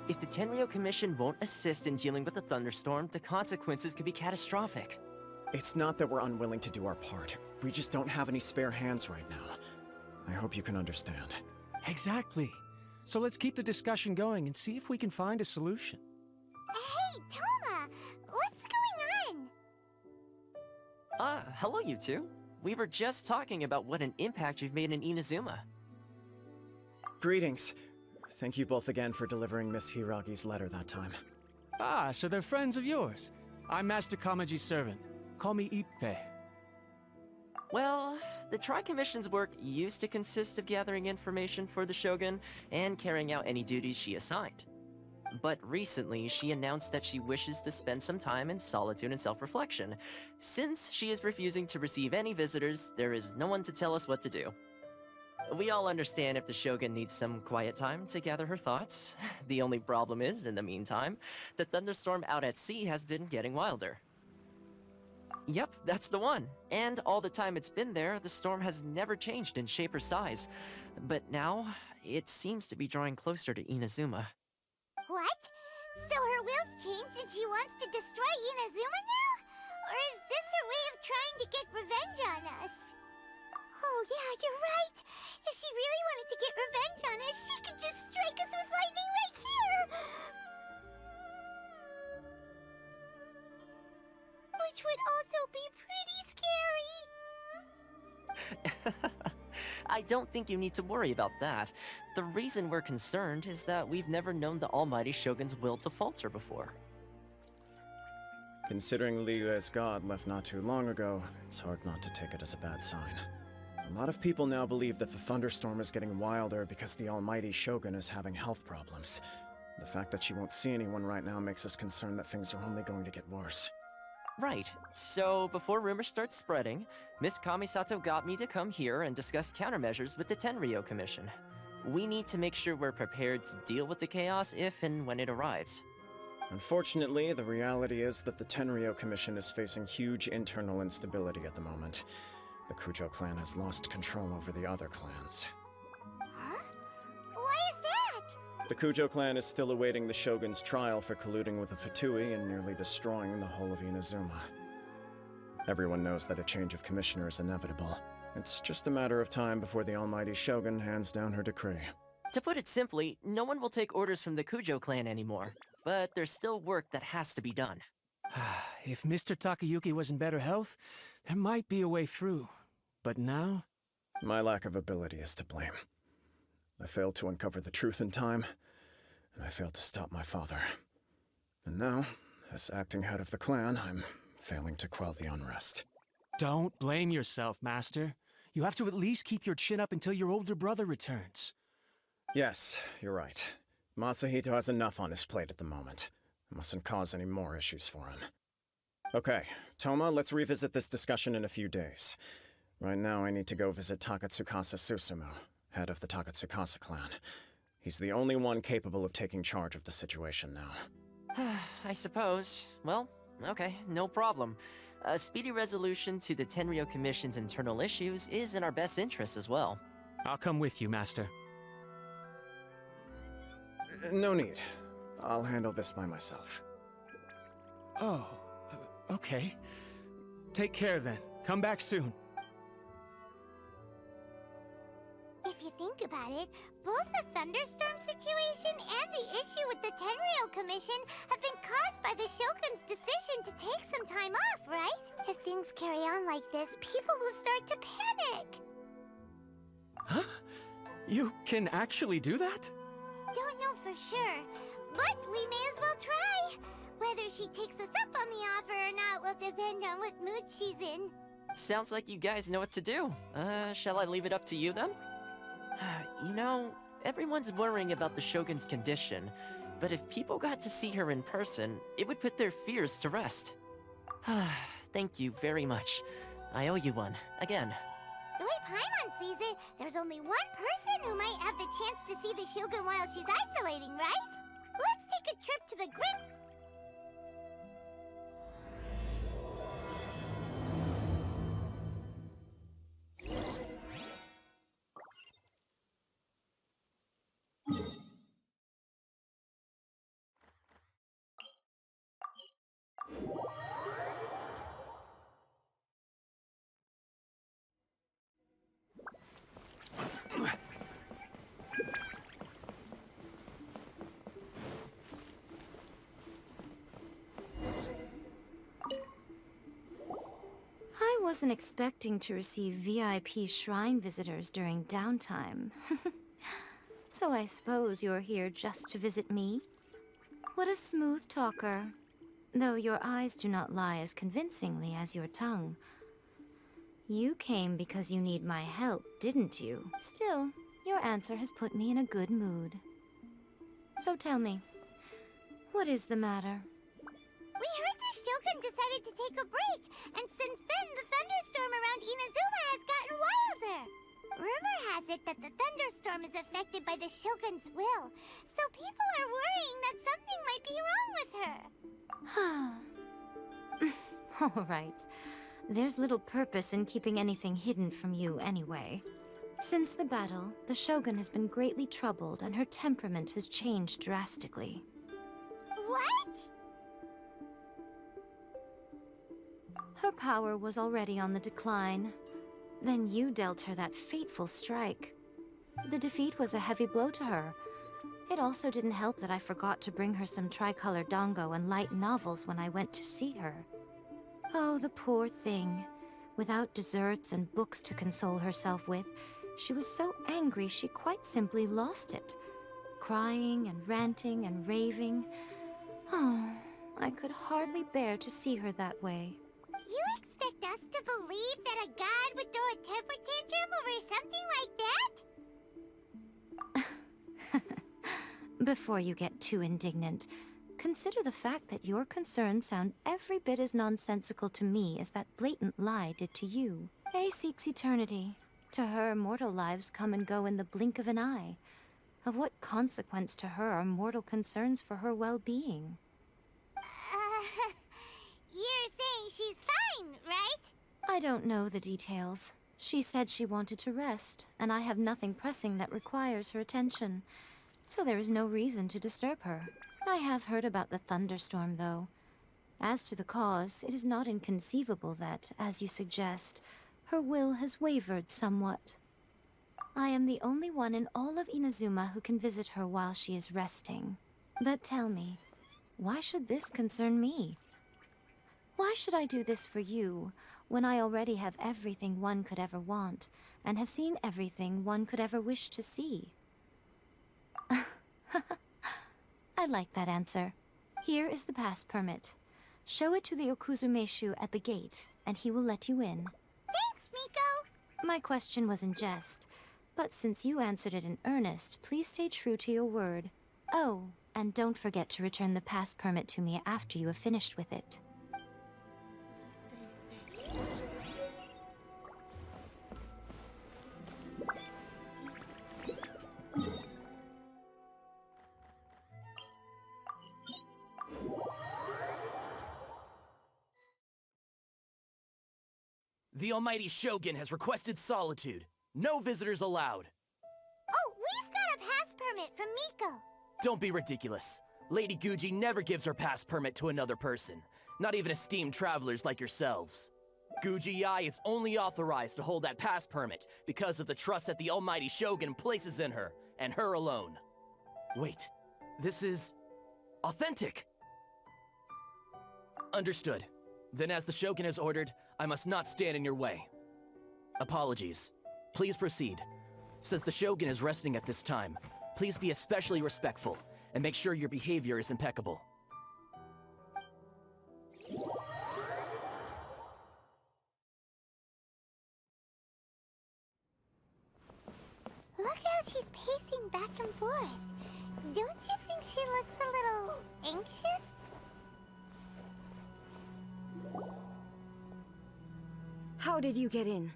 If the Tenryou Commission won't assist in dealing with the thunderstorm, the consequences could be catastrophic. It's not that we're unwilling to do our part. We just don't have any spare hands right now. I hope you can understand. Exactly. So let's keep the discussion going and see if we can find a solution. Hey, Toma! What's going on? Hello you two. We were just talking about what an impact you've made in Inazuma. Greetings. Thank you both again for delivering Miss Hiragi's letter that time. Ah, so they're friends of yours. I'm Master Kamaji's servant. Call me Ippei. Well, the Tri-Commission's work used to consist of gathering information for the Shogun and carrying out any duties she assigned. But recently, she announced that she wishes to spend some time in solitude and self-reflection. Since she is refusing to receive any visitors, there is no one to tell us what to do. We all understand if the Shogun needs some quiet time to gather her thoughts. The only problem is, in the meantime, the thunderstorm out at sea has been getting wilder. Yep, that's the one. And all the time it's been there, the storm has never changed in shape or size. But now, it seems to be drawing closer to Inazuma. What? So her will's changed and she wants to destroy Inazuma now? Or is this her way of trying to get revenge on us? Oh yeah, you're right. If she really wanted to get revenge on us, she could just strike us with lightning right here! Which would also be pretty scary. I don't think you need to worry about that. The reason we're concerned is that we've never known the Almighty Shogun's will to falter before. Considering Liyue's god left not too long ago, it's hard not to take it as a bad sign. A lot of people now believe that the thunderstorm is getting wilder because the Almighty Shogun is having health problems. The fact that she won't see anyone right now makes us concerned that things are only going to get worse. Right. So, before rumors start spreading, Miss Kamisato got me to come here and discuss countermeasures with the Tenryou Commission. We need to make sure we're prepared to deal with the chaos if and when it arrives. Unfortunately, the reality is that the Tenryou Commission is facing huge internal instability at the moment. The Kujo clan has lost control over the other clans. Huh? Why is that? The Kujo clan is still awaiting the Shogun's trial for colluding with the Fatui and nearly destroying the whole of Inazuma. Everyone knows that a change of commissioner is inevitable. It's just a matter of time before the Almighty Shogun hands down her decree. To put it simply, no one will take orders from the Kujo clan anymore. But there's still work that has to be done. If Mr. Takayuki was in better health, there might be a way through. But now? My lack of ability is to blame. I failed to uncover the truth in time, and I failed to stop my father. And now, as acting head of the clan, I'm failing to quell the unrest. Don't blame yourself, Master. You have to at least keep your chin up until your older brother returns. Yes, you're right. Masahito has enough on his plate at the moment. I mustn't cause any more issues for him. Okay, Toma, let's revisit this discussion in a few days. Right now, I need to go visit Takatsukasa Susumu, head of the Takatsukasa clan. He's the only one capable of taking charge of the situation now. I suppose. Well, okay, no problem. A speedy resolution to the Tenryou Commission's internal issues is in our best interest as well. I'll come with you, Master. No need. I'll handle this by myself. Oh, okay. Take care then. Come back soon. If you think about it, both the thunderstorm situation and the issue with the Tenryou Commission have been caused by the Shogun's decision to take some time off, right? If things carry on like this, people will start to panic. Huh? You can actually do that? Don't know for sure, but we may as well try. Whether she takes us up on the offer or not will depend on what mood she's in. Sounds like you guys know what to do. Shall I leave it up to you then? You know, everyone's worrying about the Shogun's condition, but if people got to see her in person, it would put their fears to rest. Thank you very much. I owe you one, again. The way Paimon sees it, there's only one person who might have the chance to see the Shogun while she's isolating, right? Let's take a trip to the grid. wasn't expecting to receive VIP shrine visitors during downtime. So I suppose you're here just to visit me? What a smooth talker. Though your eyes do not lie as convincingly as your tongue. You came because you need my help, didn't you? Still, your answer has put me in a good mood. So tell me, what is the matter? We heard the Shogun decided to take a break, and since then the thunderstorm around Inazuma has gotten wilder. Rumor has it that the thunderstorm is affected by the Shogun's will, so people are worrying that something might be wrong with her. All right. There's little purpose in keeping anything hidden from you anyway. Since the battle, the Shogun has been greatly troubled and her temperament has changed drastically. What? Her power was already on the decline. Then you dealt her that fateful strike. The defeat was a heavy blow to her. It also didn't help that I forgot to bring her some tricolor dango and light novels when I went to see her. Oh, the poor thing. Without desserts and books to console herself with, she was so angry she quite simply lost it. Crying and ranting and raving. Oh, I could hardly bear to see her that way. You expect us to believe that a god would throw a temper tantrum over something like that? Before you get too indignant, consider the fact that your concerns sound every bit as nonsensical to me as that blatant lie did to you. Faye seeks eternity. To her, mortal lives come and go in the blink of an eye. Of what consequence to her are mortal concerns for her well-being? You're saying she's fine, right? I don't know the details. She said she wanted to rest, and I have nothing pressing that requires her attention. So there is no reason to disturb her. I have heard about the thunderstorm, though. As to the cause, it is not inconceivable that, as you suggest, her will has wavered somewhat. I am the only one in all of Inazuma who can visit her while she is resting. But tell me, why should this concern me? Why should I do this for you, when I already have everything one could ever want, and have seen everything one could ever wish to see? I like that answer. Here is the pass permit. Show it to the Okuzumeshu at the gate, and he will let you in. Thanks, Miko! My question was in jest, but since you answered it in earnest, please stay true to your word. Oh, and don't forget to return the pass permit to me after you have finished with it. The almighty Shogun has requested solitude. No visitors allowed. Oh, we've got a pass permit from Miko. Don't be ridiculous. Lady Guji never gives her pass permit to another person, not even esteemed travelers like yourselves. Guji-ai is only authorized to hold that pass permit because of the trust that the almighty Shogun places in her, and her alone. Wait, this is authentic. Understood. Then as the Shogun has ordered, I must not stand in your way. Apologies. Please proceed. Since the Shogun is resting at this time, please be especially respectful, and make sure your behavior is impeccable. Look how she's pacing back and forth. Don't you think she looks a little anxious? How did you get in?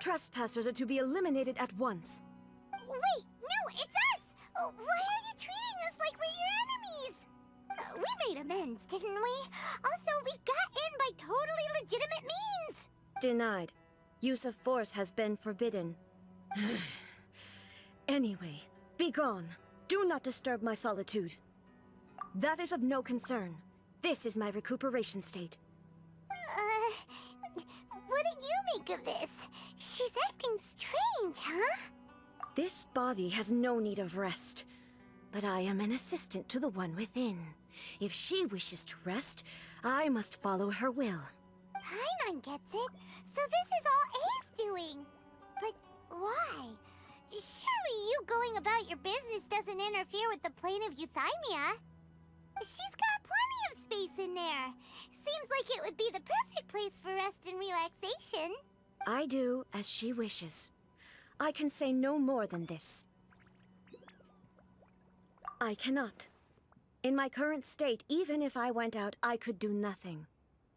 Trespassers are to be eliminated at once. Wait, no, it's us! Why are you treating us like we're your enemies? We made amends, didn't we? Also, we got in by totally legitimate means! Denied. Use of force has been forbidden. Anyway, be gone. Do not disturb my solitude. That is of no concern. This is my recuperation state. What do you make of this? She's acting strange, huh? This body has no need of rest. But I am an assistant to the one within. If she wishes to rest, I must follow her will. Paimon gets it, so this is all A's doing. But why? Surely you going about your business doesn't interfere with the plane of Euthymia. She's got plenty of space in there. Seems like it would be the perfect place for rest and relaxation. I do as she wishes. I can say no more than this. I cannot. In my current state, even if I went out, I could do nothing.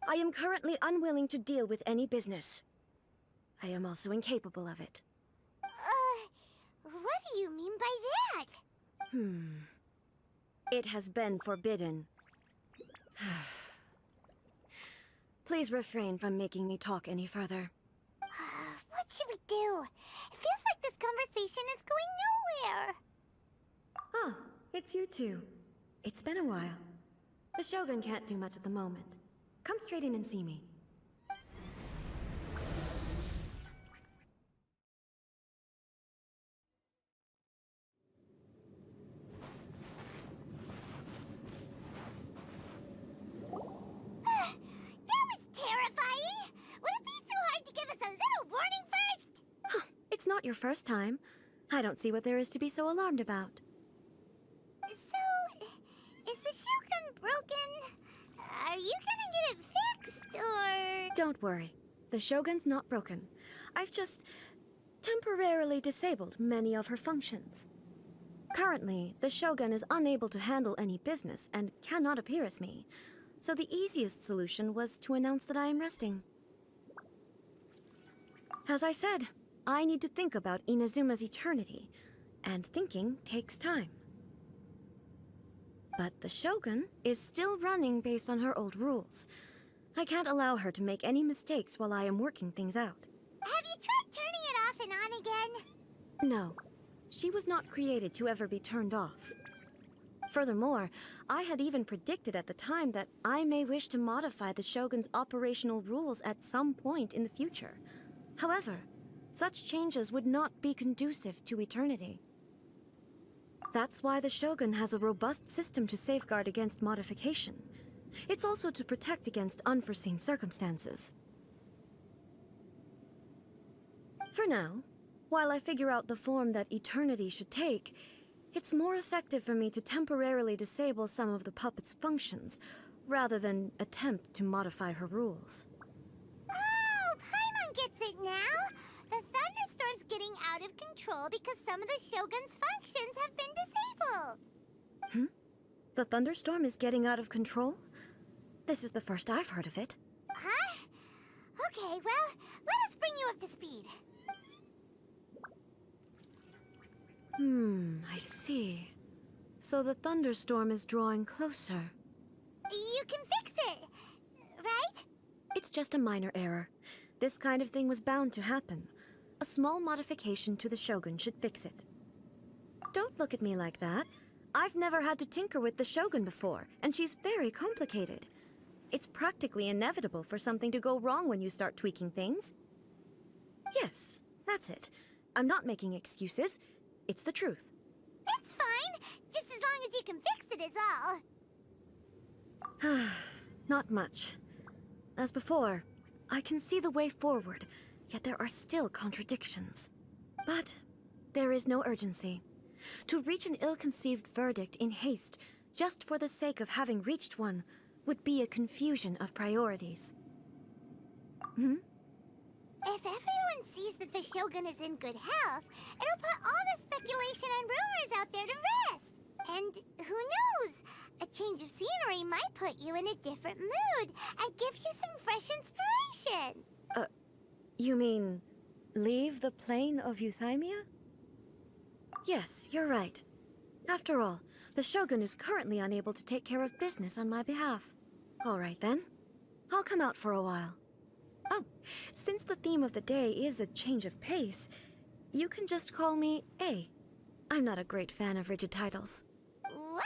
I am currently unwilling to deal with any business. I am also incapable of it. What do you mean by that? It has been forbidden. Please refrain from making me talk any further. What should we do? It feels like this conversation is going nowhere. Ah, it's you two. It's been a while. The Shogun can't do much at the moment. Come straight in and see me. That was terrifying! Would it be so hard to give us a little warning first? It's not your first time. I don't see what there is to be so alarmed about. So, is the Shogun broken? Are you gonna get it fixed, or...? Don't worry. The Shogun's not broken. I've just temporarily disabled many of her functions. Currently, the Shogun is unable to handle any business and cannot appear as me. So the easiest solution was to announce that I am resting. As I said, I need to think about Inazuma's eternity, and thinking takes time. But the Shogun is still running based on her old rules. I can't allow her to make any mistakes while I am working things out. Have you tried turning it off and on again? No, she was not created to ever be turned off. Furthermore, I had even predicted at the time that I may wish to modify the Shogun's operational rules at some point in the future. However, such changes would not be conducive to eternity. That's why the Shogun has a robust system to safeguard against modification. It's also to protect against unforeseen circumstances. For now, while I figure out the form that eternity should take, it's more effective for me to temporarily disable some of the puppet's functions, rather than attempt to modify her rules. Oh, Paimon gets it now! The thunderstorm's getting out of control because some of the Shogun's functions have been disabled. The thunderstorm is getting out of control? This is the first I've heard of it. Huh? Okay, well, let us bring you up to speed. I see. So the thunderstorm is drawing closer. You can fix it, right? It's just a minor error. This kind of thing was bound to happen. A small modification to the Shogun should fix it. Don't look at me like that. I've never had to tinker with the Shogun before, and she's very complicated. It's practically inevitable for something to go wrong when you start tweaking things. Yes, that's it. I'm not making excuses. It's the truth. It's fine, just as long as you can fix it is all. Not much. As before, I can see the way forward, yet there are still contradictions. But there is no urgency. To reach an ill-conceived verdict in haste, just for the sake of having reached one, would be a confusion of priorities. If everyone sees that the Shogun is in good health, it'll put all the speculation and rumors out there to rest. And who knows? A change of scenery might put you in a different mood and give you some fresh inspiration. You mean, leave the plane of Euthymia? Yes, you're right. After all, the Shogun is currently unable to take care of business on my behalf. All right then. I'll come out for a while. Oh, since the theme of the day is a change of pace, you can just call me A. I'm not a great fan of rigid titles. What?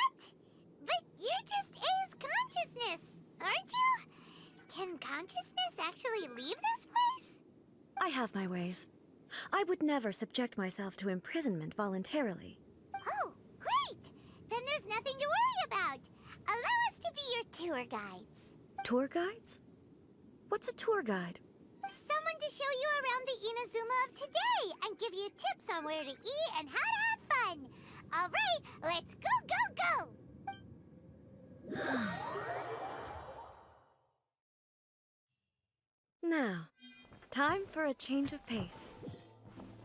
But you're just A's consciousness, aren't you? Can consciousness actually leave this place? I have my ways. I would never subject myself to imprisonment voluntarily. Oh, great! Then there's nothing to worry about. Allow us to be your tour guides. Tour guides? What's a tour guide? Someone to show you around the Inazuma of today and give you tips on where to eat and how to have fun. All right, let's go, go, go! Now, time for a change of pace.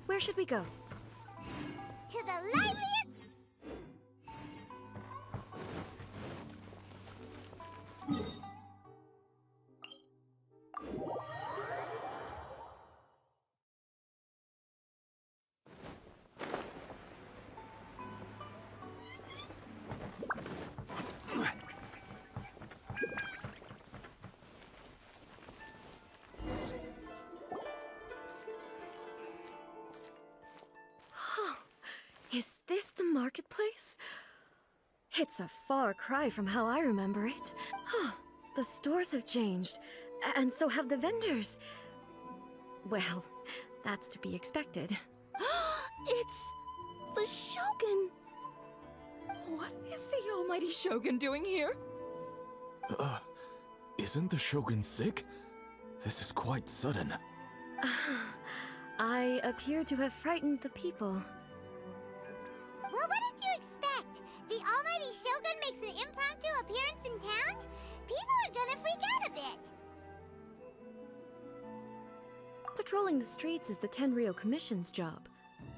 Where should we go? To the liveliest... Is this the marketplace? It's a far cry from how I remember it. The stores have changed, and so have the vendors. Well, that's to be expected. It's the Shogun! What is the almighty Shogun doing here? Isn't the Shogun sick? This is quite sudden. I appear to have frightened the people. Well, what did you expect? The almighty Shogun makes an impromptu appearance in town? People are gonna freak out a bit. Patrolling the streets is the Tenryou Commission's job.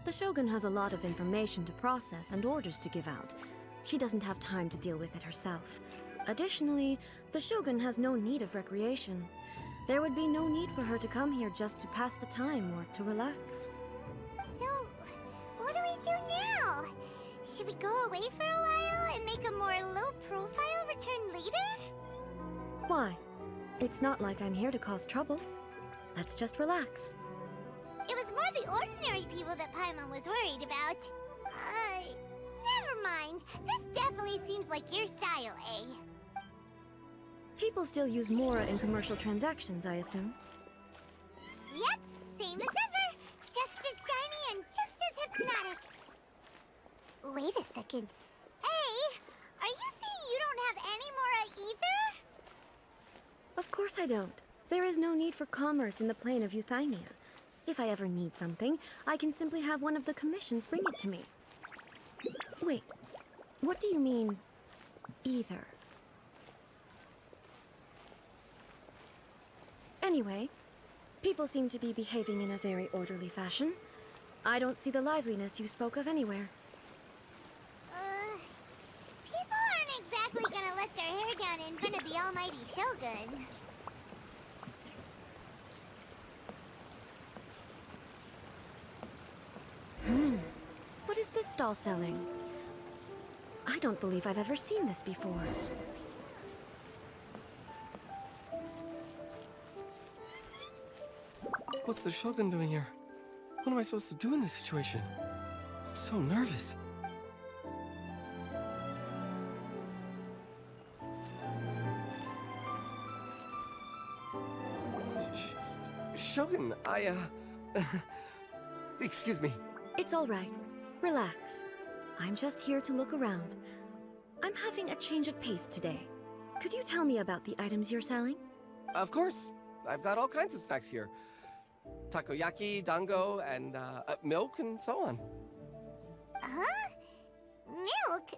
The Shogun has a lot of information to process and orders to give out. She doesn't have time to deal with it herself. Additionally, the Shogun has no need of recreation. There would be no need for her to come here just to pass the time or to relax. So, what do we do now? Should we go away for a while and make a more low-profile return later? Why? It's not like I'm here to cause trouble. Let's just relax. It was more the ordinary people that Paimon was worried about. Never mind. This definitely seems like your style, eh? People still use Mora in commercial transactions, I assume. Yep, same as ever. Just as shiny and just as hypnotic. Wait a second. Hey, are you saying you don't have any Mora either? Of course I don't. There is no need for commerce in the plane of Euthymia. If I ever need something, I can simply have one of the commissions bring it to me. Wait, what do you mean, either? Anyway, people seem to be behaving in a very orderly fashion. I don't see the liveliness you spoke of anywhere. People aren't exactly gonna let their hair down in front of the almighty Shogun. What is this stall selling? I don't believe I've ever seen this before. What's the Shogun doing here? What am I supposed to do in this situation? I'm so nervous. Shogun, excuse me. It's all right. Relax. I'm just here to look around. I'm having a change of pace today. Could you tell me about the items you're selling? Of course. I've got all kinds of snacks here. Takoyaki, dango, and milk, and so on. Huh? Milk?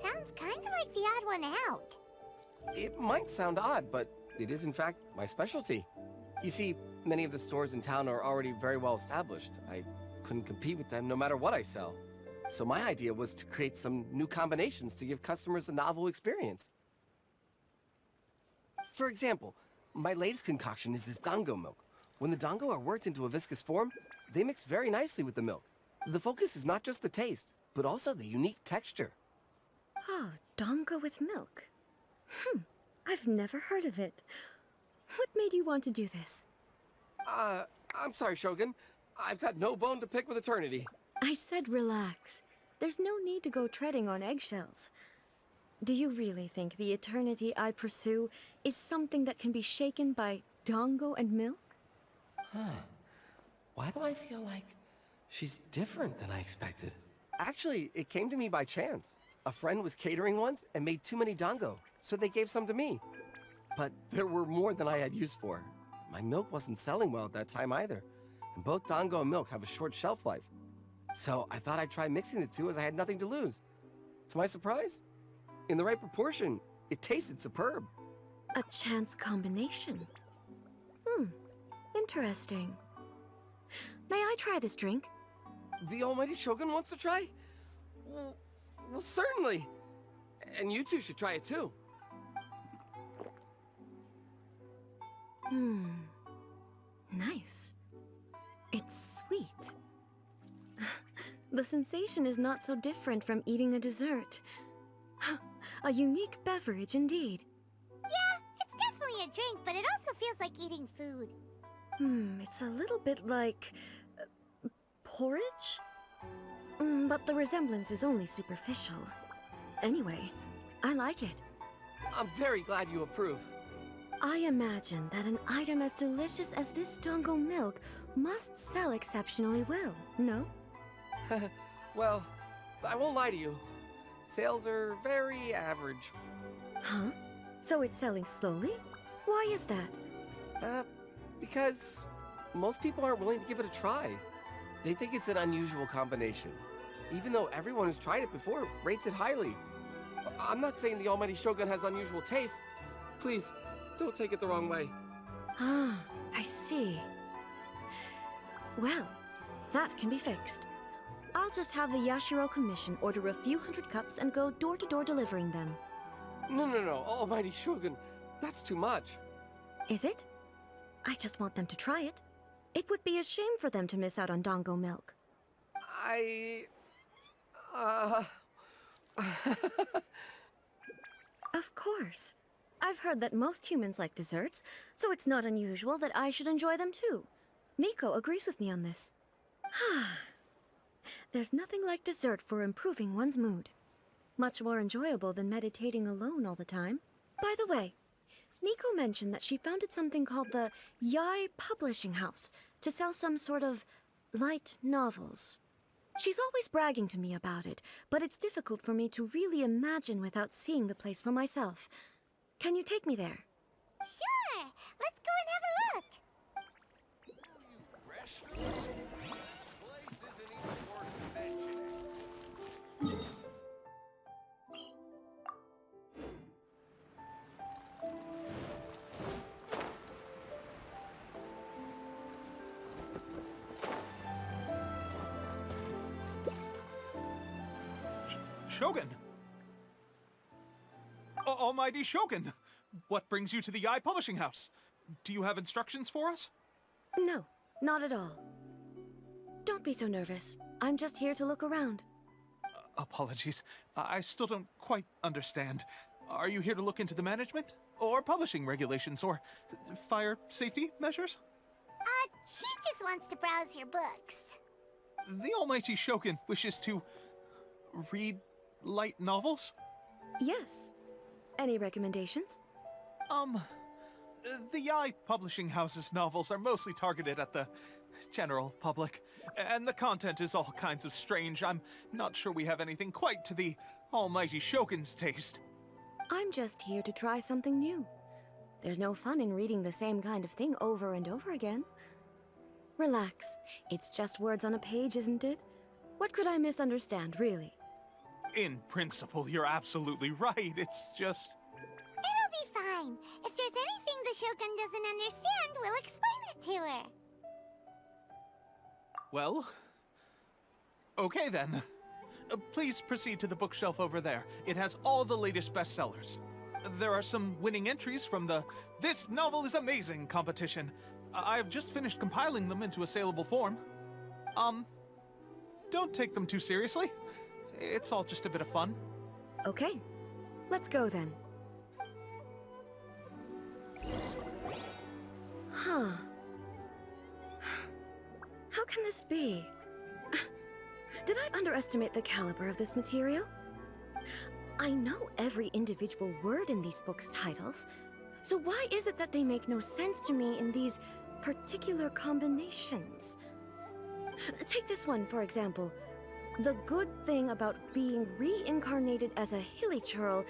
Sounds kind of like the odd one out. It might sound odd, but it is in fact my specialty. You see, many of the stores in town are already very well established. I couldn't compete with them no matter what I sell. So my idea was to create some new combinations to give customers a novel experience. For example, my latest concoction is this dango milk. When the dango are worked into a viscous form, they mix very nicely with the milk. The focus is not just the taste, but also the unique texture. Oh, dango with milk. I've never heard of it. What made you want to do this? I'm sorry, Shogun. I've got no bone to pick with eternity. I said relax. There's no need to go treading on eggshells. Do you really think the eternity I pursue is something that can be shaken by dango and milk? Why do I feel like she's different than I expected? Actually, it came to me by chance. A friend was catering once and made too many dango, so they gave some to me. But there were more than I had use for. My milk wasn't selling well at that time either, and both Dango and milk have a short shelf life. So I thought I'd try mixing the two as I had nothing to lose. To my surprise, in the right proportion, it tasted superb. A chance combination. Interesting. May I try this drink? The almighty Shogun wants to try? Well, certainly. And you two should try it too. Nice. It's sweet. The sensation is not so different from eating a dessert. A unique beverage indeed. Yeah, it's definitely a drink, but it also feels like eating food. It's a little bit like... porridge? But the resemblance is only superficial. Anyway, I like it. I'm very glad you approve. I imagine that an item as delicious as this Dango milk must sell exceptionally well, no? Well, I won't lie to you. Sales are very average. Huh? So it's selling slowly? Why is that? Because most people aren't willing to give it a try. They think it's an unusual combination, even though everyone who's tried it before rates it highly. I'm not saying the almighty Shogun has unusual taste. Please, don't take it the wrong way. Ah, I see. Well, that can be fixed. I'll just have the Yashiro Commission order a few hundred cups and go door-to-door delivering them. No, almighty Shogun, that's too much. Is it? I just want them to try it. It would be a shame for them to miss out on Dango milk. Of course. I've heard that most humans like desserts, so it's not unusual that I should enjoy them too. Miko agrees with me on this. There's nothing like dessert for improving one's mood. Much more enjoyable than meditating alone all the time. By the way, Miko mentioned that she founded something called the Yai Publishing House to sell some sort of light novels. She's always bragging to me about it, but it's difficult for me to really imagine without seeing the place for myself. Can you take me there? Sure! Let's go and have a look! Shogun! Almighty Shogun! What brings you to the Yai Publishing House? Do you have instructions for us? No, not at all. Don't be so nervous. I'm just here to look around. Apologies. I still don't quite understand. Are you here to look into the management? Or publishing regulations? Or fire safety measures? She just wants to browse your books. The Almighty Shogun wishes to... read light novels? Yes. Any recommendations? The Yai Publishing House's novels are mostly targeted at the general public, and the content is all kinds of strange. I'm not sure we have anything quite to the Almighty Shogun's taste. I'm just here to try something new. There's no fun in reading the same kind of thing over and over again. Relax. It's just words on a page, isn't it? What could I misunderstand, really? In principle, you're absolutely right. It's just... It'll be fine. If there's anything the Shogun doesn't understand, we'll explain it to her. Well... okay then. Please proceed to the bookshelf over there. It has all the latest bestsellers. There are some winning entries from the This Novel is Amazing competition. I've just finished compiling them into a saleable form. Don't take them too seriously. It's all just a bit of fun. Okay. Let's go then. Huh. How can this be? Did I underestimate the caliber of this material? I know every individual word in these books' titles, so why is it that they make no sense to me in these particular combinations? Take this one, for example. The good thing about being reincarnated as a hilly churl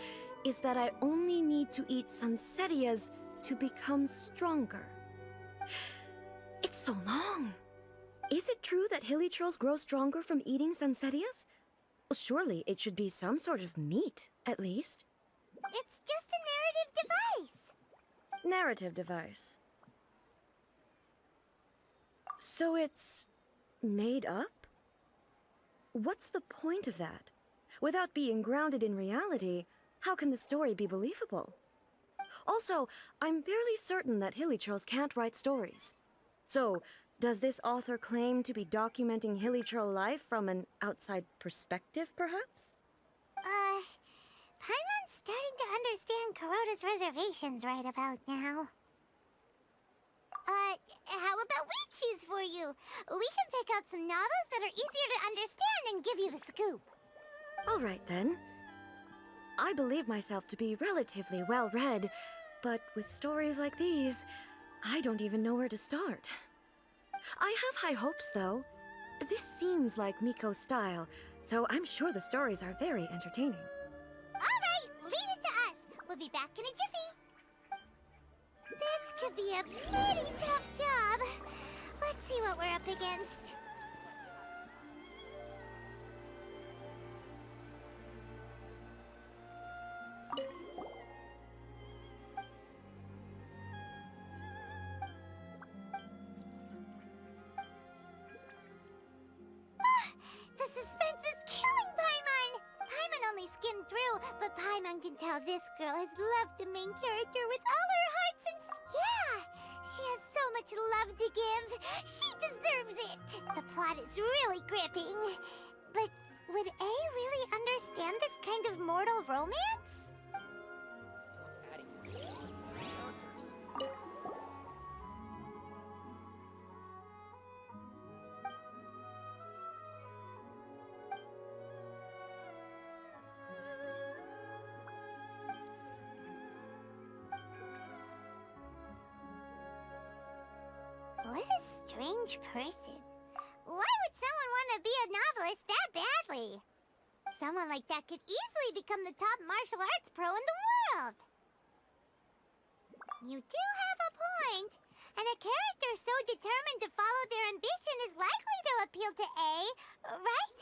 is that I only need to eat Sunsetias to become stronger. It's so long. Is it true that hilichurls grow stronger from eating Sunsetias? Well, surely it should be some sort of meat, at least. It's just a narrative device. Narrative device. So it's made up? What's the point of that? Without being grounded in reality, how can the story be believable? Also, I'm fairly certain that hilichurls can't write stories. So, does this author claim to be documenting hilichurl life from an outside perspective, perhaps? Paimon's starting to understand Kuroda's reservations right about now. How about we choose for you? We can pick out some novels that are easier to understand and give you the scoop. All right, then. I believe myself to be relatively well-read, but with stories like these, I don't even know where to start. I have high hopes, though. This seems like Miko's style, so I'm sure the stories are very entertaining. All right, leave it to us. We'll be back in a jiffy. This could be a pretty tough job. Let's see what we're up against. The suspense is killing Paimon! Paimon only skimmed through, but Paimon can tell this girl has loved the main character with all her hearts and yeah! She has so much love to give. She deserves it! The plot is really gripping. But would A really understand this kind of mortal romance? What a strange person. Why would someone want to be a novelist that badly? Someone like that could easily become the top martial arts pro in the world. You do have a point. And a character so determined to follow their ambition is likely to appeal to A, right?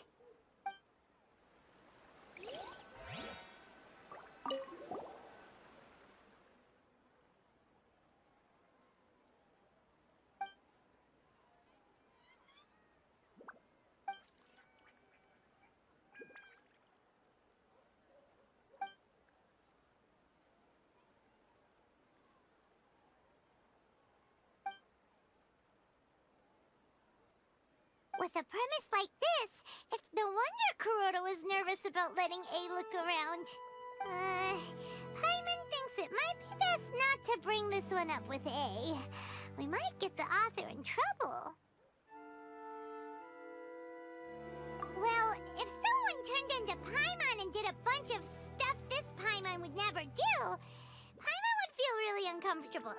With a premise like this, it's no wonder Kuroda was nervous about letting A look around. Paimon thinks it might be best not to bring this one up with A. We might get the author in trouble. Well, if someone turned into Paimon and did a bunch of stuff this Paimon would never do, Paimon would feel really uncomfortable.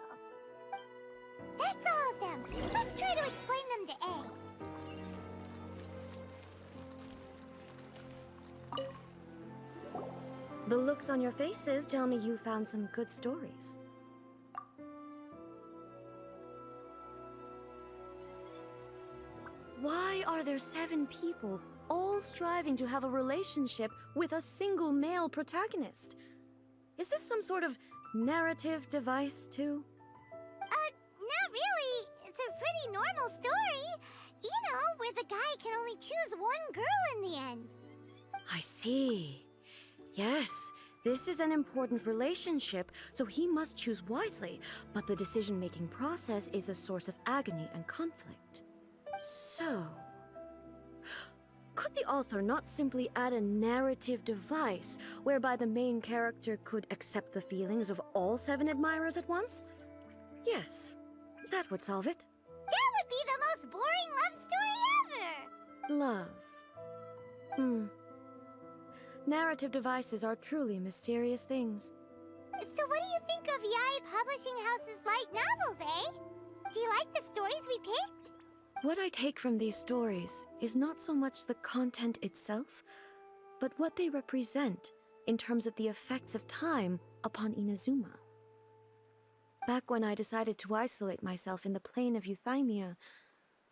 That's all of them. Let's try to explain them to A. The looks on your faces tell me you found some good stories. Why are there 7 people all striving to have a relationship with a single male protagonist? Is this some sort of narrative device, too? Not really. It's a pretty normal story. You know, where the guy can only choose one girl in the end. I see. Yes, this is an important relationship, so he must choose wisely, but the decision-making process is a source of agony and conflict. So, could the author not simply add a narrative device whereby the main character could accept the feelings of all 7 admirers at once? Yes, that would solve it. That would be the most boring love story ever! Love. Narrative devices are truly mysterious things. So what do you think of Yae Publishing House's light novels, eh? Do you like the stories we picked? What I take from these stories is not so much the content itself, but what they represent in terms of the effects of time upon Inazuma. Back when I decided to isolate myself in the plane of Euthymia,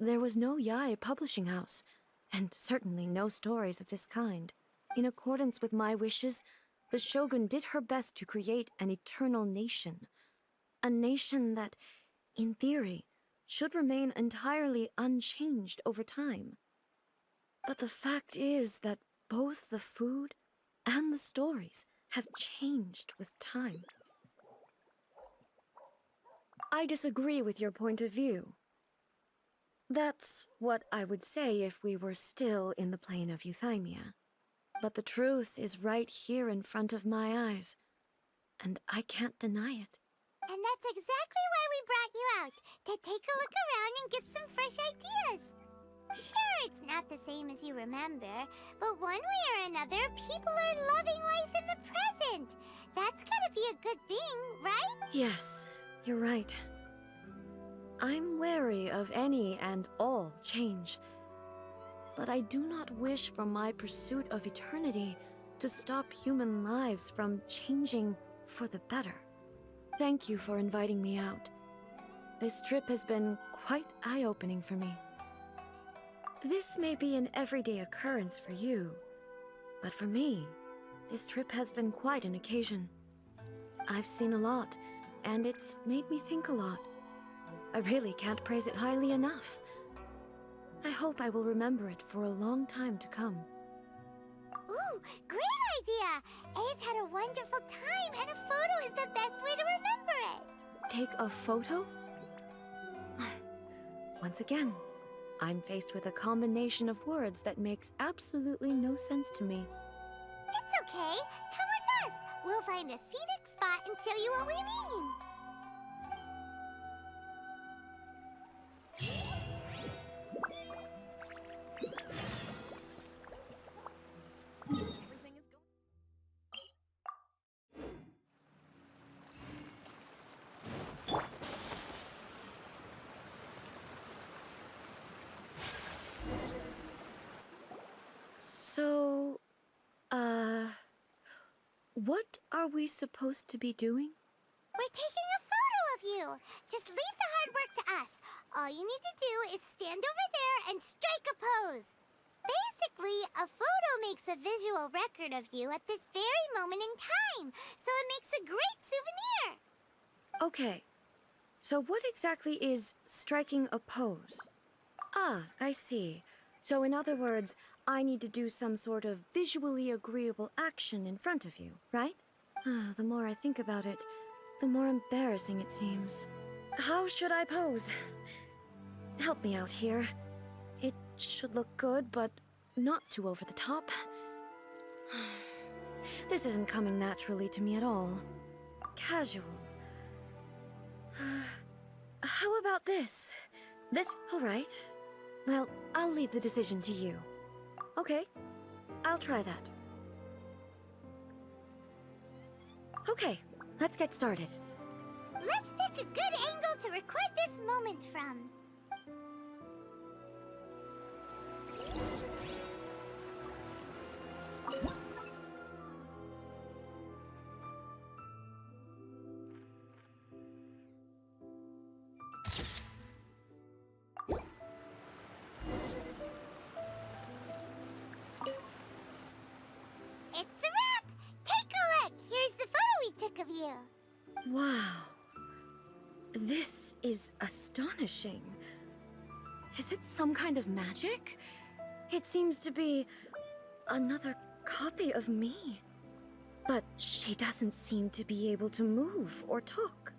there was no Yae publishing house, and certainly no stories of this kind. In accordance with my wishes, the Shogun did her best to create an eternal nation. A nation that, in theory, should remain entirely unchanged over time. But the fact is that both the food and the stories have changed with time. I disagree with your point of view. That's what I would say if we were still in the plane of Euthymia. But the truth is right here in front of my eyes, and I can't deny it. And that's exactly why we brought you out, to take a look around and get some fresh ideas. Sure, it's not the same as you remember, but one way or another, people are loving life in the present. That's gotta be a good thing, right? Yes, you're right. I'm wary of any and all change. But I do not wish for my pursuit of eternity to stop human lives from changing for the better. Thank you for inviting me out. This trip has been quite eye-opening for me. This may be an everyday occurrence for you, but for me, this trip has been quite an occasion. I've seen a lot, and it's made me think a lot. I really can't praise it highly enough. I hope I will remember it for a long time to come. Ooh, great idea! A's had a wonderful time, and a photo is the best way to remember it. Take a photo? Once again, I'm faced with a combination of words that makes absolutely no sense to me. It's okay. Come with us. We'll find a scenic spot and show you what we mean. So, what are we supposed to be doing? We're taking a photo of you. Just leave the hard work to us. All you need to do is stand over there and strike a pose. Basically, a photo makes a visual record of you at this very moment in time, so it makes a great souvenir. Okay, so what exactly is striking a pose? Ah, I see. So in other words, I need to do some sort of visually agreeable action in front of you, right? The more I think about it, the more embarrassing it seems. How should I pose? Help me out here. It should look good, but not too over the top. This isn't coming naturally to me at all. Casual. How about this? This, all right. Well, I'll leave the decision to you. Okay, I'll try that. Okay, let's get started. Let's pick a good angle to record this moment from. It's a wrap! Take a look! Here's the photo we took of you. Wow. This is astonishing. Is it some kind of magic? It seems to be another copy of me. But she doesn't seem to be able to move or talk.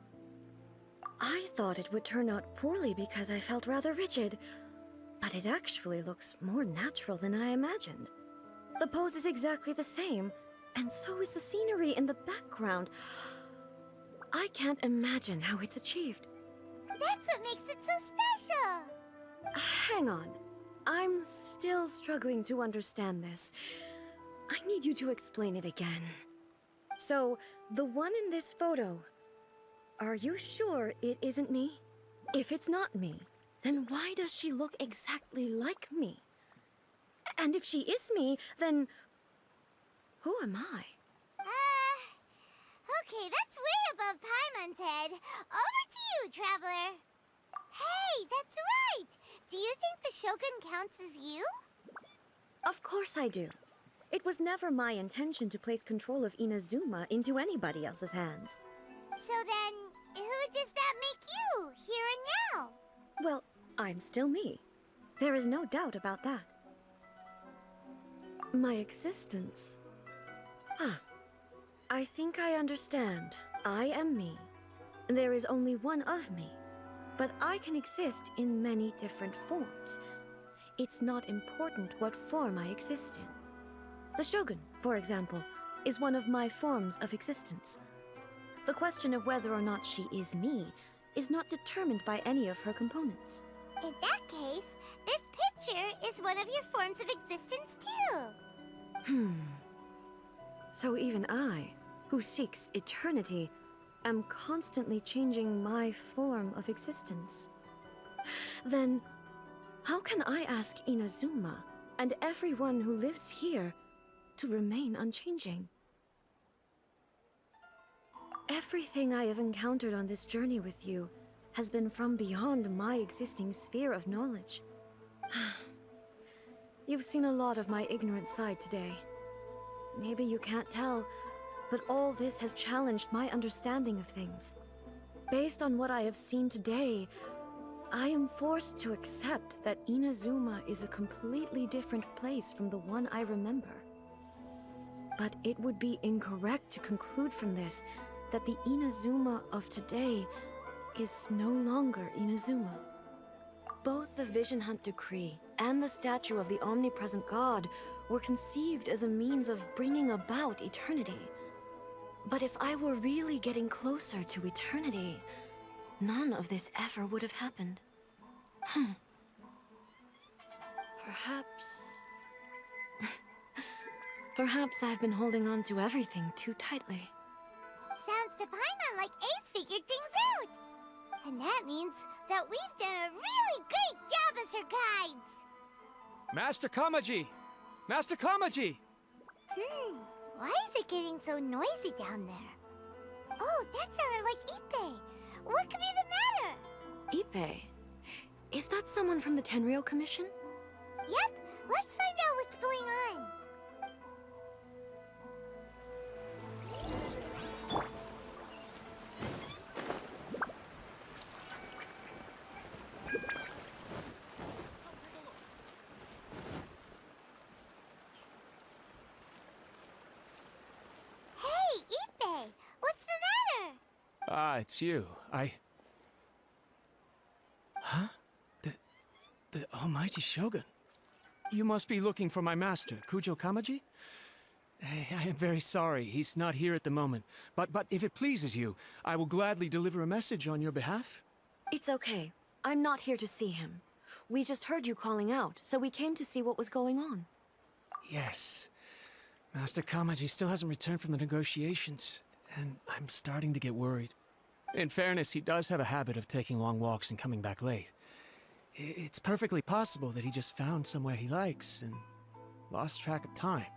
I thought it would turn out poorly because I felt rather rigid, but it actually looks more natural than I imagined. The pose is exactly the same, and so is the scenery in the background. I can't imagine how it's achieved. That's what makes it so special. Hang on. I'm still struggling to understand this. I need you to explain it again. So, the one in this photo, are you sure it isn't me? If it's not me, then why does she look exactly like me? And if she is me, then who am I? Okay, that's way above Paimon's head. Over to you, Traveler. Hey, that's right! Do you think the Shogun counts as you? Of course I do. It was never my intention to place control of Inazuma into anybody else's hands. So then, who does that make you, here and now? Well, I'm still me. There is no doubt about that. My existence... I think I understand. I am me. There is only one of me. But I can exist in many different forms. It's not important what form I exist in. The Shogun, for example, is one of my forms of existence. The question of whether or not she is me is not determined by any of her components. In that case, this picture is one of your forms of existence too. So even I, who seeks eternity, am constantly changing my form of existence. Then, how can I ask Inazuma and everyone who lives here to remain unchanging? Everything I have encountered on this journey with you has been from beyond my existing sphere of knowledge. You've seen a lot of my ignorant side today. Maybe you can't tell, but all this has challenged my understanding of things. Based on what I have seen today, I am forced to accept that Inazuma is a completely different place from the one I remember. But it would be incorrect to conclude from this that the Inazuma of today is no longer Inazuma. Both the Vision Hunt Decree and the statue of the omnipresent God were conceived as a means of bringing about eternity. But if I were really getting closer to eternity, none of this ever would have happened. Perhaps... Perhaps I've been holding on to everything too tightly. Sounds to Paimon like Ace figured things out. And that means that we've done a really great job as her guides. Master Kamaji! Master Kamaji! Why is it getting so noisy down there? Oh, that sounded like Ippei. What could be the matter? Ippei? Is that someone from the Tenryou Commission? Yep, let's find out what's going on. Hey, Ippei, what's the matter? Ah, it's you. Huh? The Almighty Shogun? You must be looking for my master, Kujo Kamaji? I am very sorry, he's not here at the moment. But if it pleases you, I will gladly deliver a message on your behalf. It's okay. I'm not here to see him. We just heard you calling out, so we came to see what was going on. Yes. Master Kamaji still hasn't returned from the negotiations, and I'm starting to get worried. In fairness, he does have a habit of taking long walks and coming back late. It's perfectly possible that he just found somewhere he likes and lost track of time.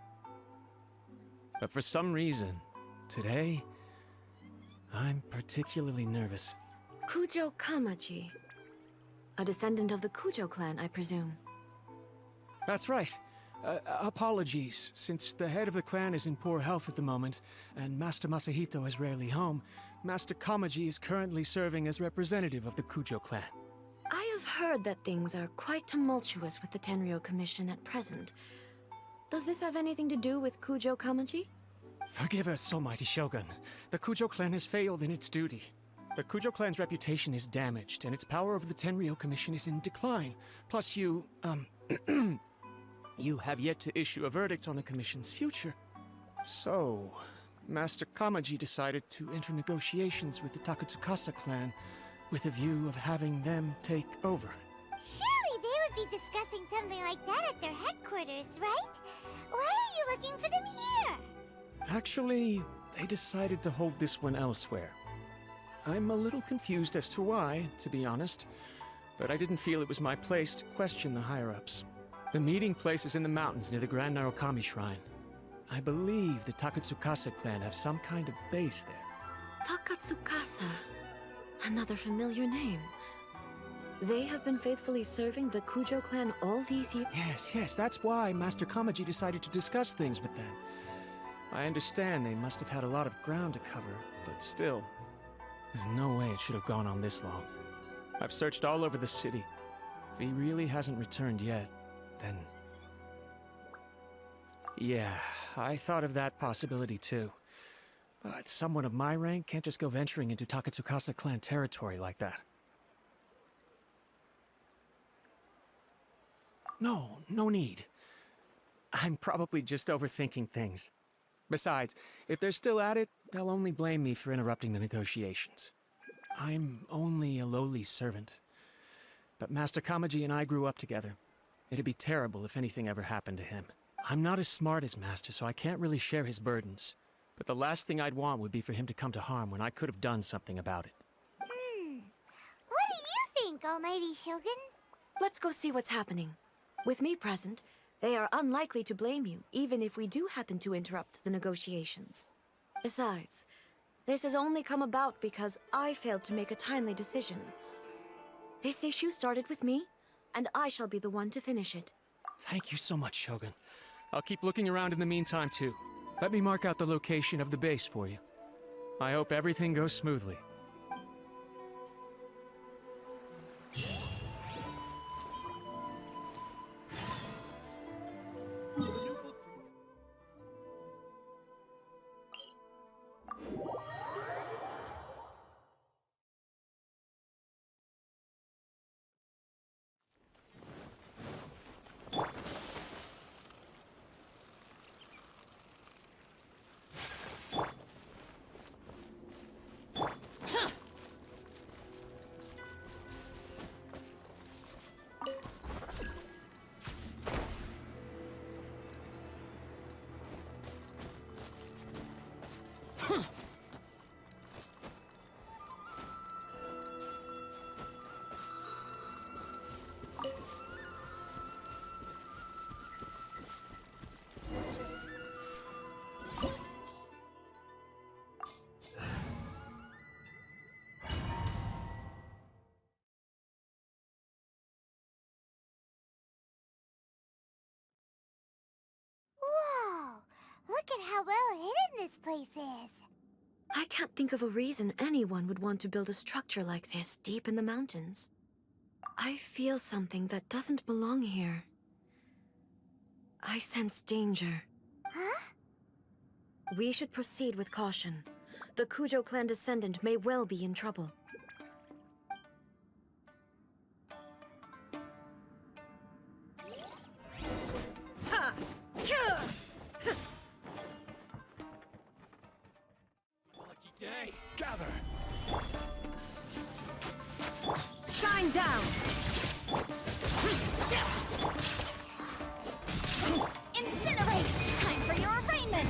But for some reason, today, I'm particularly nervous. Kujo Kamaji. A descendant of the Kujo clan, I presume. That's right. Apologies, since the head of the clan is in poor health at the moment, and Master Masahito is rarely home, Master Kamaji is currently serving as representative of the Kujo clan. I have heard that things are quite tumultuous with the Tenryou Commission at present. Does this have anything to do with Kujo Kamaji? Forgive us, Almighty Shogun. The Kujo clan has failed in its duty. The Kujo clan's reputation is damaged, and its power over the Tenryou Commission is in decline. Plus you, you have yet to issue a verdict on the Commission's future. So, Master Kamaji decided to enter negotiations with the Takatsukasa clan with a view of having them take over. Surely they would be discussing something like that at their headquarters, right? Why are you looking for them here? Actually, they decided to hold this one elsewhere. I'm a little confused as to why, to be honest, but I didn't feel it was my place to question the higher-ups. The meeting place is in the mountains near the Grand Narukami Shrine. I believe the Takatsukasa clan have some kind of base there. Takatsukasa. Another familiar name. They have been faithfully serving the Kujo clan all these years. Yes, that's why Master Kamaji decided to discuss things with them. I understand they must have had a lot of ground to cover, but still, there's no way it should have gone on this long. I've searched all over the city. If he really hasn't returned yet, then... Yeah, I thought of that possibility too. But someone of my rank can't just go venturing into Takatsukasa clan territory like that. No need. I'm probably just overthinking things. Besides, if they're still at it, they'll only blame me for interrupting the negotiations. I'm only a lowly servant. But Master Kamaji and I grew up together. It'd be terrible if anything ever happened to him. I'm not as smart as Master, so I can't really share his burdens. But the last thing I'd want would be for him to come to harm when I could have done something about it. What do you think, Almighty Shogun? Let's go see what's happening. With me present, they are unlikely to blame you, even if we do happen to interrupt the negotiations. Besides, this has only come about because I failed to make a timely decision. This issue started with me, and I shall be the one to finish it. Thank you so much, Shogun. I'll keep looking around in the meantime, too. Let me mark out the location of the base for you. I hope everything goes smoothly. Look at how well hidden this place is. I can't think of a reason anyone would want to build a structure like this deep in the mountains. I feel something that doesn't belong here. I sense danger. Huh? We should proceed with caution. The Kujo clan descendant may well be in trouble. Ha! Lucky day. Gather. Shine down! Incinerate! Time for your arraignment!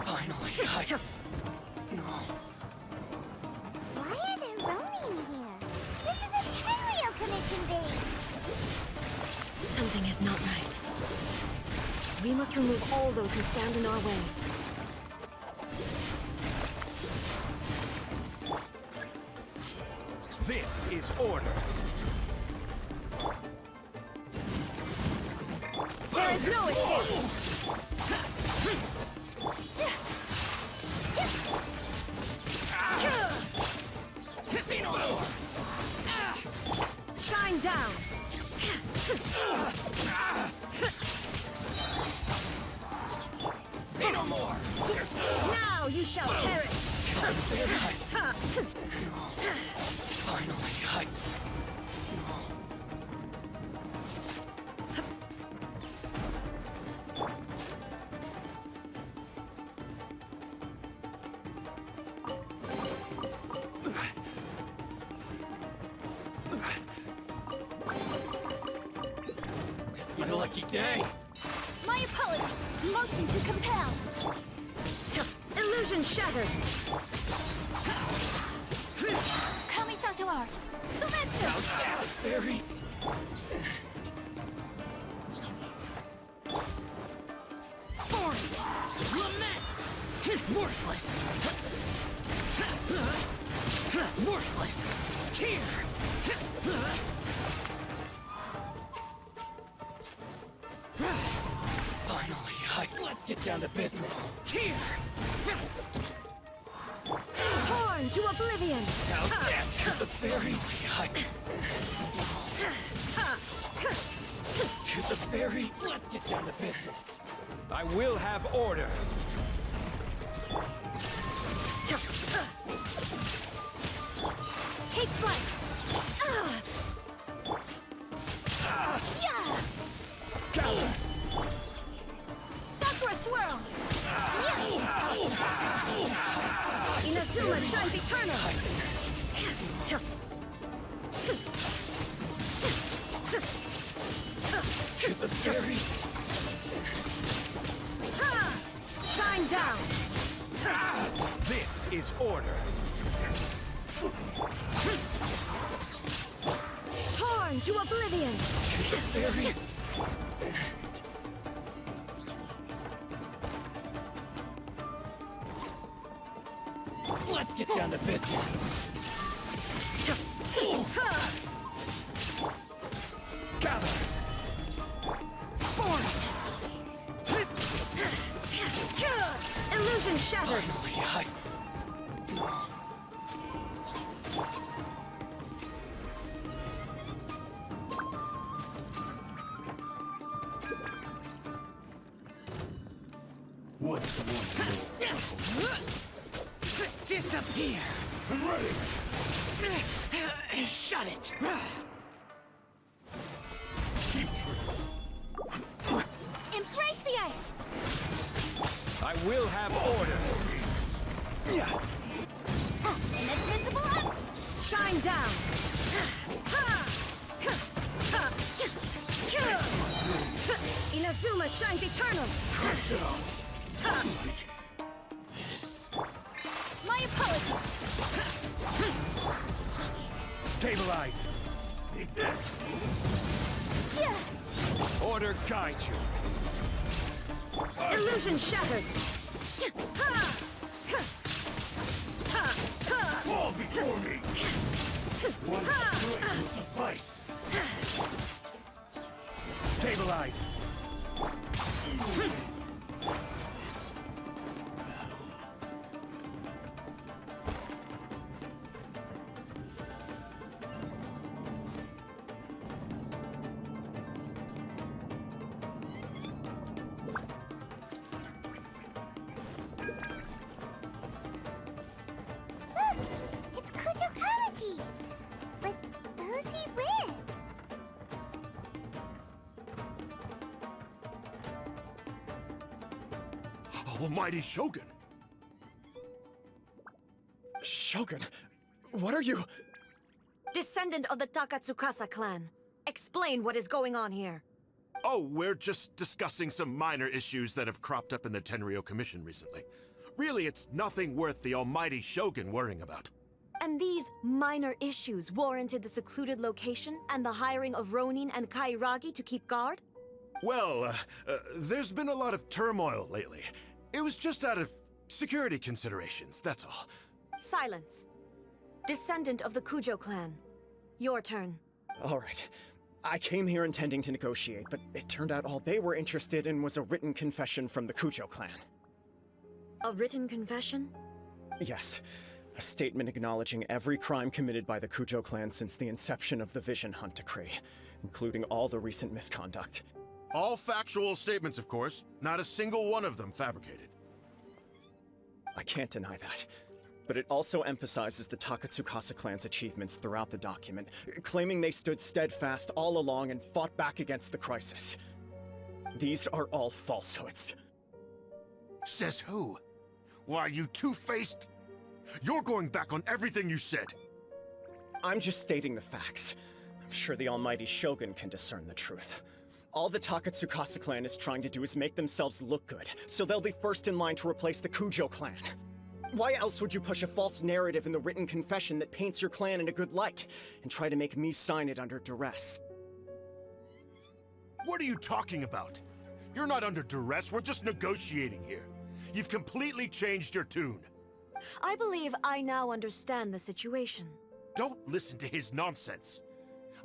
Finally, No. Why are there Ronin here? This is a Tenryou Commission base! Something is not right. We must remove all those who stand in our way. This is order. There is no escape! Shine down! Say no more! Now you shall perish! Finally, It's my lucky day! My apologies! Motion to compel! Illusion shattered! Kamisato art! Sometsu! Fairy! Lament! Worthless! Worthless! Here! Finally, let's get down to business. Here! Torn to oblivion! How's this? The fairy... To the fairy, let's get down to business. I will have order. Take flight! Yeah! Gather! Sakura swirl! Inazuma shines eternal! To the fairy. Shine down! This is order. Torn to oblivion! Fairy. Let's get down to business. Gather! Illusion shattered! What's one Disappear! I'm ready! Shut it! Keep tricks. Embrace the ice! I will have order. Inadmissible up! Shine down! Inazuma shines eternal! My apologies! Stabilize. Take this. Yeah. Order guide you. Illusion shattered! Fall before me. One strike will suffice. Stabilize. This battle. Look! It's Kujo Kamaji! But who's he with? Almighty Shogun. Shogun, what are you? Descendant of the Takatsukasa clan. Explain what is going on here. Oh, we're just discussing some minor issues that have cropped up in the Tenryo Commission recently. Really, it's nothing worth the almighty Shogun worrying about. And these minor issues warranted the secluded location and the hiring of Ronin and Kairagi to keep guard? Well, there's been a lot of turmoil lately. It was just out of security considerations, that's all. Silence. Descendant of the Kujo clan. Your turn. All right. I came here intending to negotiate, but it turned out all they were interested in was a written confession from the Kujo clan. A written confession? Yes. A statement acknowledging every crime committed by the Kujo clan since the inception of the Vision Hunt Decree, including all the recent misconduct. All factual statements, of course. Not a single one of them fabricated. I can't deny that. But it also emphasizes the Takatsukasa clan's achievements throughout the document, claiming they stood steadfast all along and fought back against the crisis. These are all falsehoods. Says who? Why, you two-faced? You're going back on everything you said. I'm just stating the facts. I'm sure the almighty Shogun can discern the truth. All the Takatsukasa clan is trying to do is make themselves look good, so they'll be first in line to replace the Kujo clan. Why else would you push a false narrative in the written confession that paints your clan in a good light, and try to make me sign it under duress? What are you talking about? You're not under duress, we're just negotiating here. You've completely changed your tune. I believe I now understand the situation. Don't listen to his nonsense.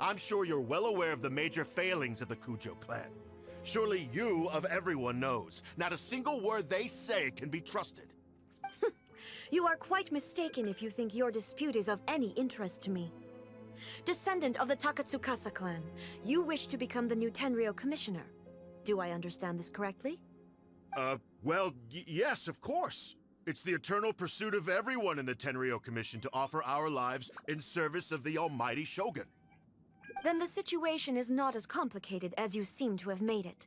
I'm sure you're well aware of the major failings of the Kujo clan. Surely you, of everyone, knows. Not a single word they say can be trusted. You are quite mistaken if you think your dispute is of any interest to me. Descendant of the Takatsukasa clan, you wish to become the new Tenryou commissioner. Do I understand this correctly? Well, yes, of course. It's the eternal pursuit of everyone in the Tenryou Commission to offer our lives in service of the almighty Shogun. Then the situation is not as complicated as you seem to have made it.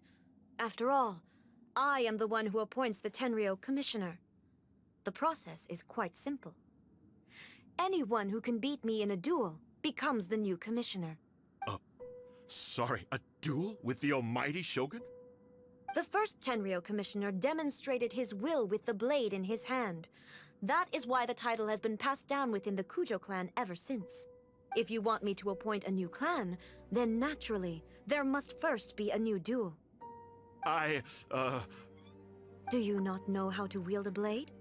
After all, I am the one who appoints the Tenryou commissioner. The process is quite simple. Anyone who can beat me in a duel becomes the new commissioner. Sorry, a duel with the almighty Shogun? The first Tenryou commissioner demonstrated his will with the blade in his hand. That is why the title has been passed down within the Kujo clan ever since. If you want me to appoint a new clan, then naturally, there must first be a new duel. Do you not know how to wield a blade?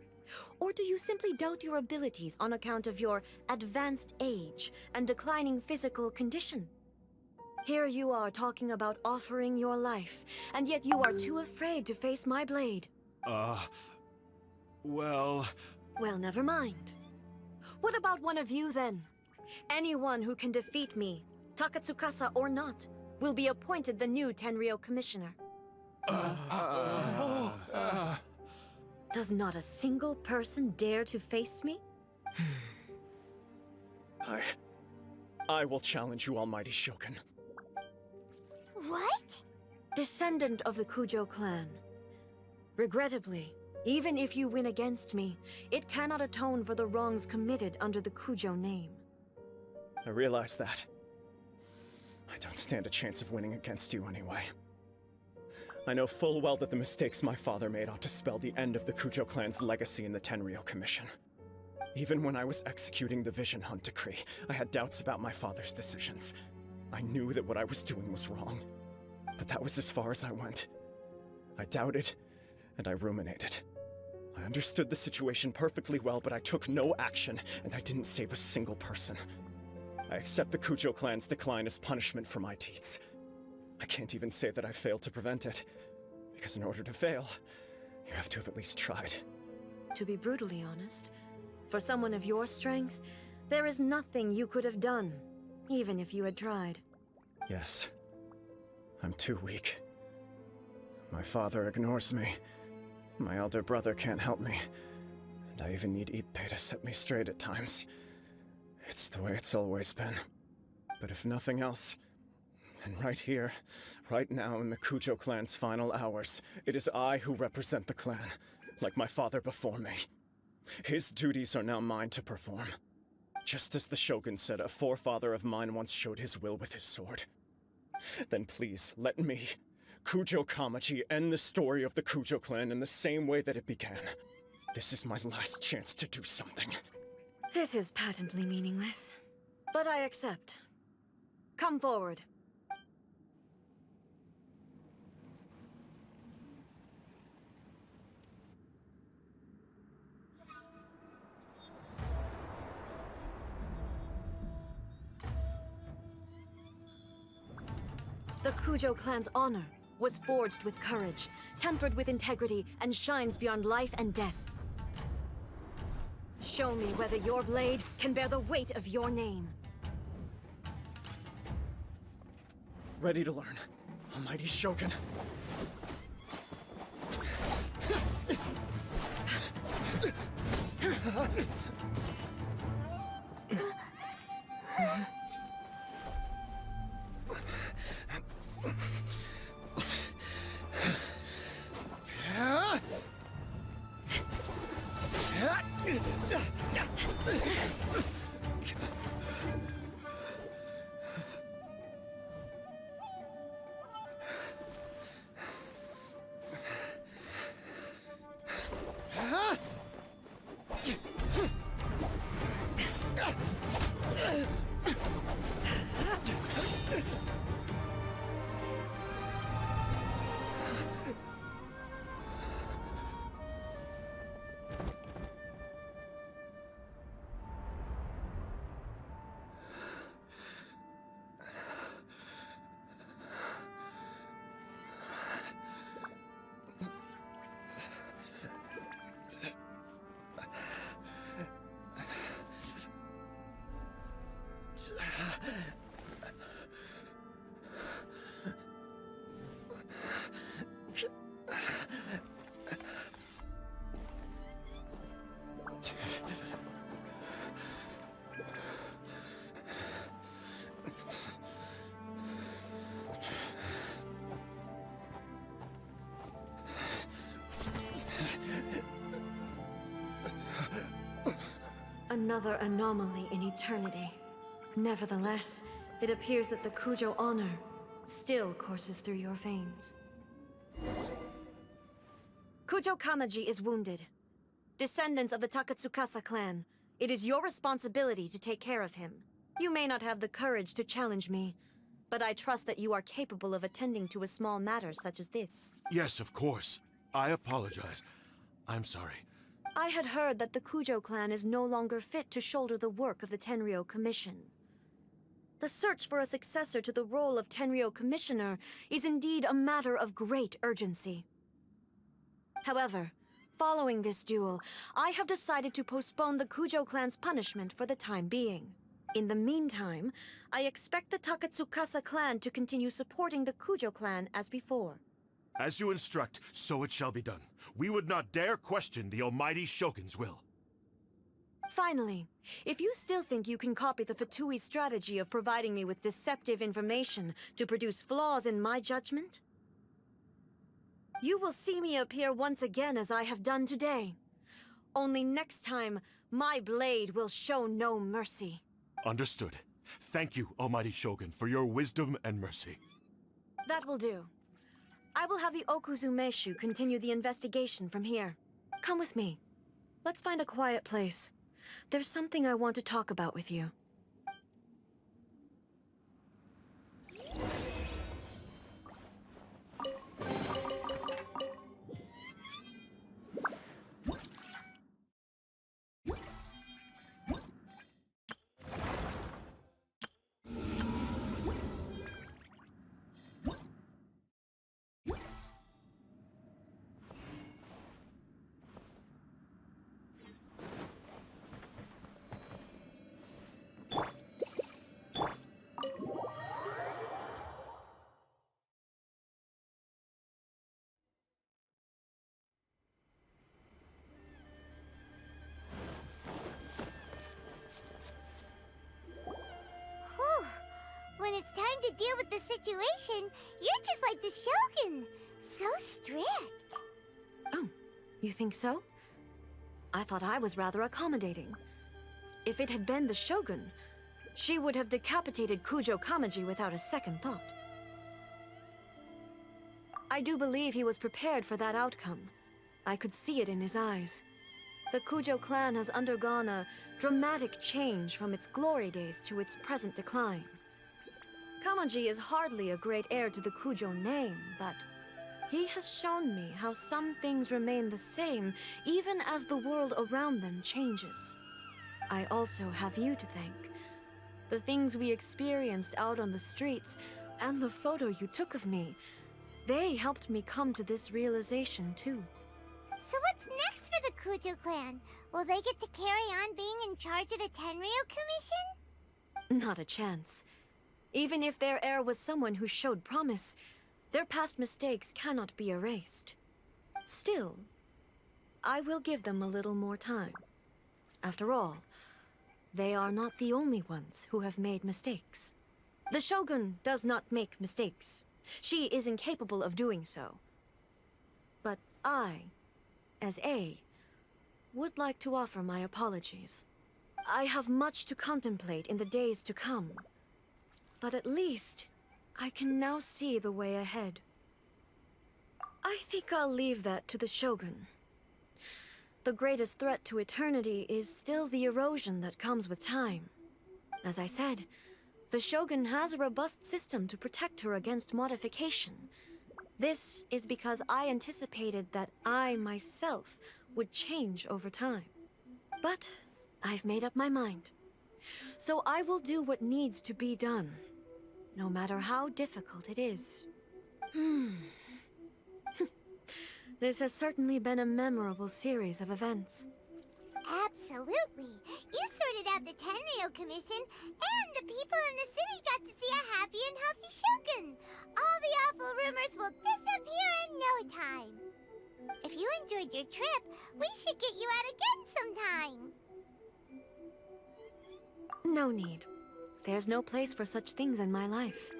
Or do you simply doubt your abilities on account of your advanced age and declining physical condition? Here you are talking about offering your life, and yet you are too afraid to face my blade. Well, never mind. What about one of you, then? Anyone who can defeat me, Takatsukasa or not, will be appointed the new Tenryou commissioner. Does not a single person dare to face me? I will challenge you, almighty Shogun. What? Descendant of the Kujo clan. Regrettably, even if you win against me, it cannot atone for the wrongs committed under the Kujo name. I realize that. I don't stand a chance of winning against you anyway. I know full well that the mistakes my father made ought to spell the end of the Kujo clan's legacy in the Tenryou Commission. Even when I was executing the Vision Hunt decree, I had doubts about my father's decisions. I knew that what I was doing was wrong, but that was as far as I went. I doubted, and I ruminated. I understood the situation perfectly well, but I took no action, and I didn't save a single person. I accept the Kujo clan's decline as punishment for my deeds. I can't even say that I failed to prevent it, because in order to fail, you have to have at least tried. To be brutally honest, for someone of your strength, there is nothing you could have done, even if you had tried. Yes. I'm too weak. My father ignores me. My elder brother can't help me. And I even need Ippei to set me straight at times. It's the way it's always been. But if nothing else, then right here, right now in the Kujo clan's final hours, it is I who represent the clan, like my father before me. His duties are now mine to perform. Just as the Shogun said a forefather of mine once showed his will with his sword. Then please, let me, Kujo Kamaji, end the story of the Kujo clan in the same way that it began. This is my last chance to do something. This is patently meaningless, but I accept. Come forward. The Kujo clan's honor was forged with courage, tempered with integrity, and shines beyond life and death. Show me whether your blade can bear the weight of your name. Ready to learn, almighty Shogun. Another anomaly in eternity. Nevertheless, it appears that the Kujo honor still courses through your veins. Kujo Kamaji is wounded. Descendants of the Takatsukasa clan, it is your responsibility to take care of him. You may not have the courage to challenge me, but I trust that you are capable of attending to a small matter such as this. Yes, of course. I apologize. I'm sorry. I had heard that the Kujo clan is no longer fit to shoulder the work of the Tenryou Commission. The search for a successor to the role of Tenryou Commissioner is indeed a matter of great urgency. However, following this duel, I have decided to postpone the Kujo clan's punishment for the time being. In the meantime, I expect the Takatsukasa clan to continue supporting the Kujo clan as before. As you instruct, so it shall be done. We would not dare question the almighty Shogun's will. Finally, if you still think you can copy the Fatui's strategy of providing me with deceptive information to produce flaws in my judgment, you will see me appear once again as I have done today. Only next time, my blade will show no mercy. Understood. Thank you, almighty Shogun, for your wisdom and mercy. That will do. I will have the Okuzumeshu continue the investigation from here. Come with me. Let's find a quiet place. There's something I want to talk about with you. When it's time to deal with the situation, you're just like the Shogun. So strict. Oh, you think so? I thought I was rather accommodating. If it had been the Shogun, she would have decapitated Kujo Kamaji without a second thought. I do believe he was prepared for that outcome. I could see it in his eyes. The Kujo clan has undergone a dramatic change from its glory days to its present decline. Kamaji is hardly a great heir to the Kujo name, but he has shown me how some things remain the same even as the world around them changes. I also have you to thank. The things we experienced out on the streets and the photo you took of me, they helped me come to this realization too. So what's next for the Kujo clan? Will they get to carry on being in charge of the Tenryou Commission? Not a chance. Even if their heir was someone who showed promise, their past mistakes cannot be erased. Still, I will give them a little more time. After all, they are not the only ones who have made mistakes. The Shogun does not make mistakes. She is incapable of doing so. But I, as A, would like to offer my apologies. I have much to contemplate in the days to come. But at least, I can now see the way ahead. I think I'll leave that to the Shogun. The greatest threat to eternity is still the erosion that comes with time. As I said, the Shogun has a robust system to protect her against modification. This is because I anticipated that I myself would change over time. But I've made up my mind. So I will do what needs to be done, no matter how difficult it is. This has certainly been a memorable series of events. Absolutely. You sorted out the Tenryou Commission, and the people in the city got to see a happy and healthy Shogun. All the awful rumors will disappear in no time. If you enjoyed your trip, we should get you out again sometime. No need. There's no place for such things in my life.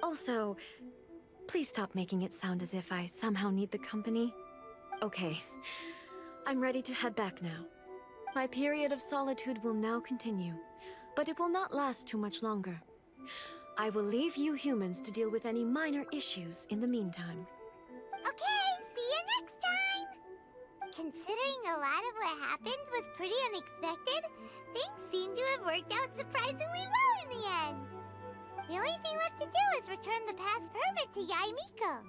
Also, please stop making it sound as if I somehow need the company. Okay, I'm ready to head back now. My period of solitude will now continue, but it will not last too much longer. I will leave you humans to deal with any minor issues in the meantime. Okay, see you next time! Considering a lot of what happened was pretty unexpected, things seem to have worked out surprisingly well in the end. The only thing left to do is return the past permit to Yae Miko.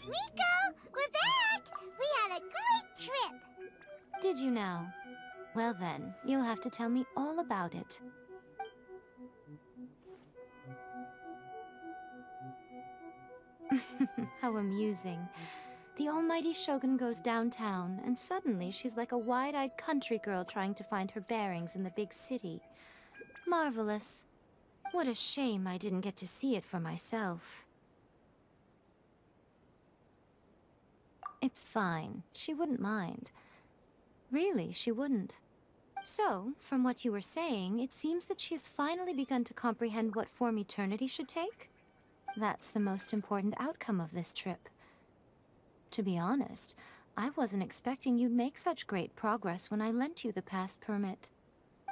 Miko, we're back! We had a great trip! Did you now? Well then, you'll have to tell me all about it. How amusing. The almighty Shogun goes downtown, and suddenly she's like a wide-eyed country girl trying to find her bearings in the big city. Marvelous. What a shame I didn't get to see it for myself. It's fine. She wouldn't mind. Really, she wouldn't. So, from what you were saying, it seems that she has finally begun to comprehend what form eternity should take? That's the most important outcome of this trip. To be honest, I wasn't expecting you'd make such great progress when I lent you the pass permit.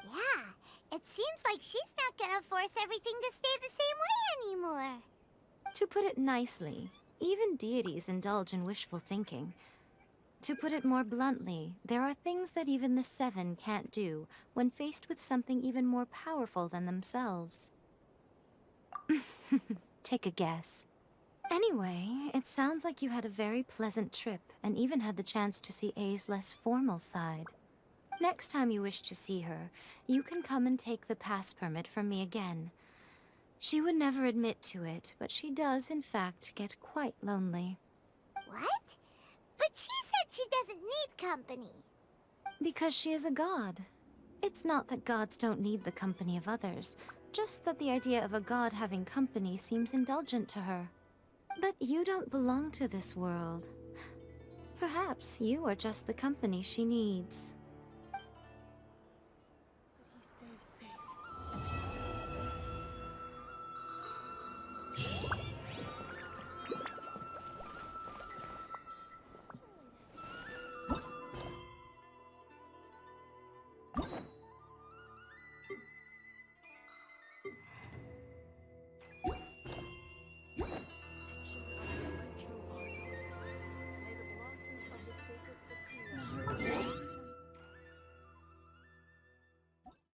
Yeah, it seems like she's not gonna force everything to stay the same way anymore. To put it nicely, even deities indulge in wishful thinking. To put it more bluntly, there are things that even the Seven can't do when faced with something even more powerful than themselves. Take a guess. Anyway, it sounds like you had a very pleasant trip and even had the chance to see A's less formal side. Next time you wish to see her, you can come and take the pass permit from me again. She would never admit to it, but she does, in fact, get quite lonely. What? But she said she doesn't need company. Because she is a god. It's not that gods don't need the company of others, just that the idea of a god having company seems indulgent to her. But you don't belong to this world. Perhaps you are just the company she needs.